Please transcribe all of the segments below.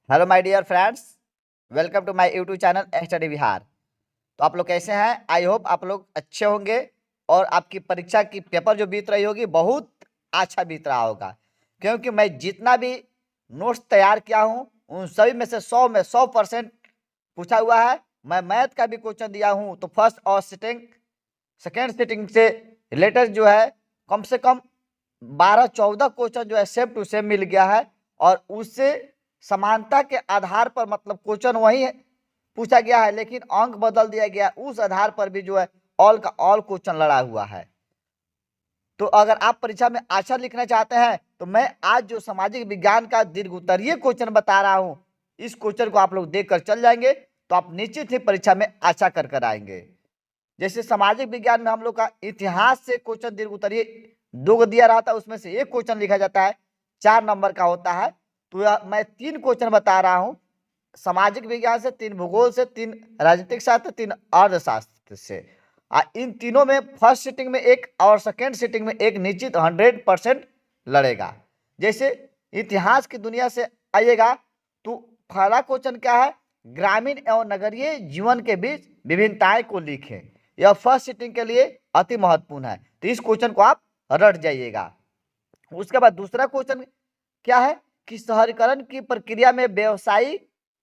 Hello my dear friends, welcome to my YouTube channel study Bihar. तो आप लोग कैसे हैं? आई होप आप लोग अच्छे होंगे और आपकी परीक्षा की पेपर जो बीत रही होगी बहुत अच्छा बीत रहा होगा, क्योंकि मैं जितना भी नोट्स तैयार किया हूं उन सभी में से 100% पूछा हुआ है। मैं मैथ का भी क्वेश्चन दिया हूं, तो फर्स्ट और सेकेंड सिटिंग से रिलेटेड जो है कम से कम 12-14 क्वेश्चन जो है सेम टू सेम मिल गया है। और उससे समानता के आधार पर मतलब क्वेश्चन वही है पूछा गया है, लेकिन अंक बदल दिया गया, उस आधार पर भी जो है ऑल का ऑल क्वेश्चन लड़ा हुआ है। तो अगर आप परीक्षा में अच्छा लिखना चाहते हैं तो मैं आज जो सामाजिक विज्ञान का दीर्घ उत्तरीय क्वेश्चन बता रहा हूं, इस क्वेश्चन को आप लोग देखकर चल जाएंगे तो आप निश्चित ही परीक्षा में अच्छा कर आएंगे। जैसे सामाजिक विज्ञान में हम लोग का इतिहास से क्वेश्चन दीर्घ उत्तरीय 2 दिया रहा था, उसमें से एक क्वेश्चन लिखा जाता है, 4 नंबर का होता है। तो मैं 3 क्वेश्चन बता रहा हूं, सामाजिक विज्ञान से, 3 भूगोल से, 3 राजनीतिक शास्त्र, 3 अर्थशास्त्र से। इन तीनों में फर्स्ट सिटिंग में एक और सेकेंड सिटिंग में एक निश्चित 100% लड़ेगा। जैसे इतिहास की दुनिया से आइएगा तो पहला क्वेश्चन क्या है, ग्रामीण एवं नगरीय जीवन के बीच विभिन्नताएं को लिखें। यह फर्स्ट सिटिंग के लिए अति महत्वपूर्ण है, तो इस क्वेश्चन को आप रट जाइएगा। उसके बाद दूसरा क्वेश्चन क्या है कि शहरीकरण की प्रक्रिया में व्यवसायी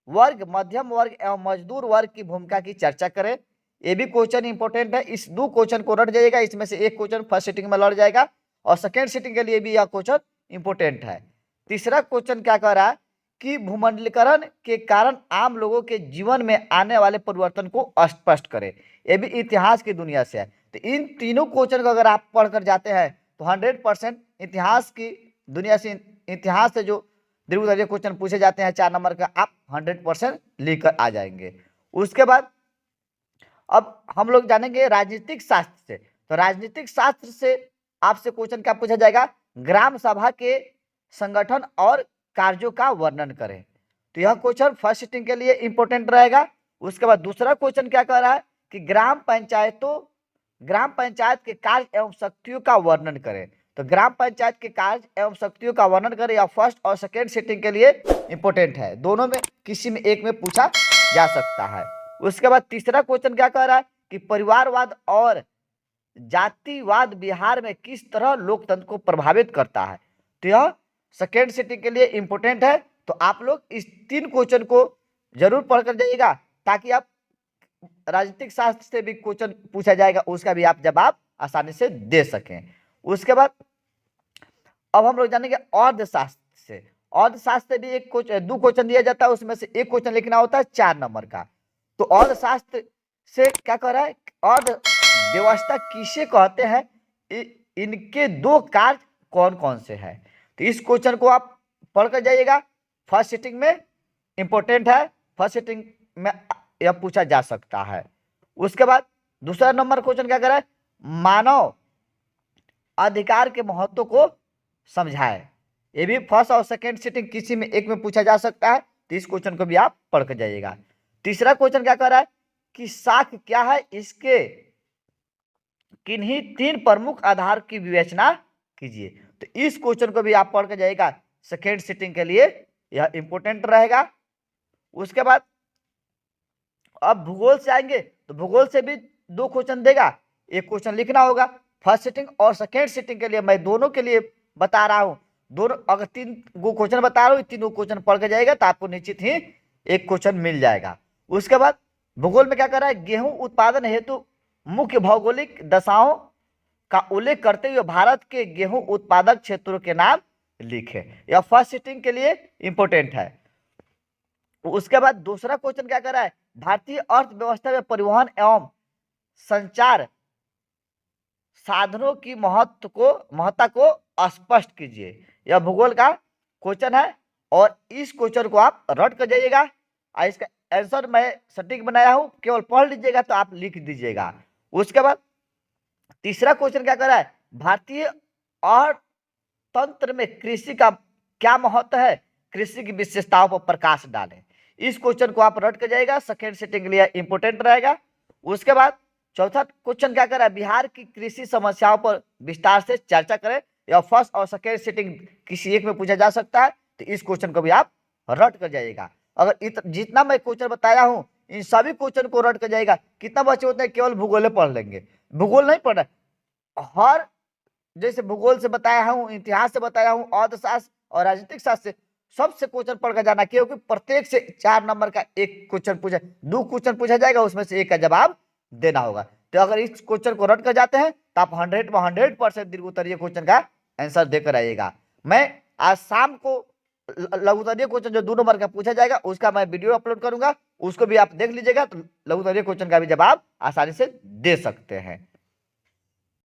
वर्ग, मध्यम वर्ग एवं मजदूर वर्ग की भूमिका की चर्चा करें। ये भी क्वेश्चन इंपॉर्टेंट है, इस 2 क्वेश्चन को रट जाइएगा। इसमें से एक क्वेश्चन फर्स्ट सिटिंग में लड़ जाएगा और सेकेंड सिटिंग के लिए भी यह क्वेश्चन इंपॉर्टेंट है। तीसरा क्वेश्चन क्या कह रहा है कि भूमंडलीकरण के कारण आम लोगों के जीवन में आने वाले परिवर्तन को स्पष्ट करें। यह भी इतिहास की दुनिया से है। तो इन तीनों क्वेश्चन को अगर आप पढ़कर जाते हैं तो 100% इतिहास की दुनिया से, इतिहास से जो दीर्घ उत्तरीय क्वेश्चन पूछे जाते हैं 4 नंबर का, आप 100% लेकर आ जाएंगे। उसके बाद अब हम लोग जानेंगे राजनीतिक शास्त्र से। तो राजनीतिक शास्त्र से आपसे क्वेश्चन क्या पूछा जाएगा, ग्राम सभा के संगठन और कार्यों का वर्णन करें। तो यह क्वेश्चन फर्स्ट सिटिंग के लिए इंपॉर्टेंट रहेगा। उसके बाद दूसरा क्वेश्चन क्या कह रहा है कि ग्राम पंचायत के कार्य एवं शक्तियों का वर्णन करें। तो ग्राम पंचायत के कार्य एवं शक्तियों का वर्णन करें, यह फर्स्ट और सेकेंड सिटिंग के लिए इंपॉर्टेंट है। दोनों में किसी में एक में पूछा जा सकता है। उसके बाद तीसरा क्वेश्चन क्या कह रहा है कि परिवारवाद और जातिवाद बिहार में किस तरह लोकतंत्र को प्रभावित करता है। तो यह सेकेंड सिटिंग के लिए इंपॉर्टेंट है। तो आप लोग इस 3 क्वेश्चन को जरूर पढ़कर जाइएगा, ताकि आप राजनीतिक शास्त्र से भी क्वेश्चन पूछा जाएगा, उसका भी आप जवाब आसानी से दे सकें। उसके बाद अब हम लोग जानेंगे अर्थशास्त्र से। अर्थशास्त्र से भी 2 क्वेश्चन दिया जाता है, उसमें से एक क्वेश्चन लिखना होता है 4 नंबर का। तो अर्थशास्त्र से क्या कह रहा है, अर्थव्यवस्था किसे कहते हैं, इनके 2 कार्य कौन कौन से हैं। तो इस क्वेश्चन को आप पढ़कर जाइएगा, फर्स्ट सिटिंग में इंपॉर्टेंट है, फर्स्ट सिटिंग में यह पूछा जा सकता है। उसके बाद दूसरा नंबर क्वेश्चन क्या कर रहा है, मानव अधिकार के महत्व को समझाए। ये भी फर्स्ट और सेकेंड सिटिंग किसी में एक में पूछा जा सकता है, तो इस क्वेश्चन को भी आप पढ़ कर जाइएगा। तीसरा क्वेश्चन क्या कर रहा है कि साख क्या है, इसके किन्हीं 3 प्रमुख आधार की विवेचना कीजिए। तो इस क्वेश्चन को भी आप पढ़ कर जाइएगा, सेकेंड सिटिंग के लिए यह इंपॉर्टेंट रहेगा। उसके बाद अब भूगोल से आएंगे, तो भूगोल से भी 2 क्वेश्चन देगा, एक क्वेश्चन लिखना होगा। फर्स्ट सिटिंग और सेकेंड सिटिंग के लिए मैं दोनों के लिए बता रहा हूं, दोनों अगर 3 क्वेश्चन बता रहा हूं, 3 क्वेश्चन पढ़ के जाएगा तो आपको निश्चित ही एक क्वेश्चन मिल जाएगा। उसके बाद भूगोल में क्या कर रहा है, गेहूं उत्पादन हेतु मुख्य भौगोलिक दशाओं का उल्लेख करते हुए भारत के गेहूं उत्पादक क्षेत्रों के नाम लिखे। यह फर्स्ट सिटिंग के लिए इंपॉर्टेंट है। उसके बाद दूसरा क्वेश्चन क्या कर रहा है, भारतीय अर्थव्यवस्था में परिवहन एवं संचार साधनों की महत्ता को स्पष्ट कीजिए। यह भूगोल का क्वेश्चन है और इस क्वेश्चन को आप रट कर जाइएगा। इसका आंसर मैं सटीक बनाया हूं, केवल पढ़ लीजिएगा तो आप लिख दीजिएगा। उसके बाद तीसरा क्वेश्चन क्या कर रहा है, भारतीय अर्थतंत्र में कृषि का क्या महत्व है, कृषि की विशेषताओं पर प्रकाश डालें। इस क्वेश्चन को आप रट कर जाइएगा, सेकेंड सिटिंग के लिए इंपॉर्टेंट रहेगा। उसके बाद चौथा क्वेश्चन क्या कर रहा है, बिहार की कृषि समस्याओं पर विस्तार से चर्चा करें। या फर्स्ट और सेकेंड सिटिंग किसी एक में पूछा जा सकता है, तो इस क्वेश्चन को भी आप रट कर जाइएगा। अगर जितना मैं क्वेश्चन बताया हूँ इन सभी क्वेश्चन को रट कर जाएगा। कितना बच्चे होते हैं केवल भूगोल पढ़ लेंगे, भूगोल नहीं पढ़ रहे, हर जैसे भूगोल से बताया हूँ, इतिहास से बताया हूँ, अर्थशास्त्र और राजनीतिक शास्त्र से सबसे क्वेश्चन पढ़ कर जाना, क्योंकि प्रत्येक से 4 नंबर का एक क्वेश्चन पूछा, 2 क्वेश्चन पूछा जाएगा, उसमें से एक का जवाब देना होगा। तो अगर इस क्वेश्चन को रट कर जाते हैं तो आप 100% दीर्घ उत्तरीय क्वेश्चन का आंसर देकर आइएगा। मैं आज शाम को लघु उत्तरीय क्वेश्चन जो 2 नंबर का पूछा जाएगा उसका मैं वीडियो अपलोड करूंगा, उसको भी आप देख लीजिएगा, तो लघु उत्तरीय क्वेश्चन का भी जवाब आसानी से दे सकते हैं।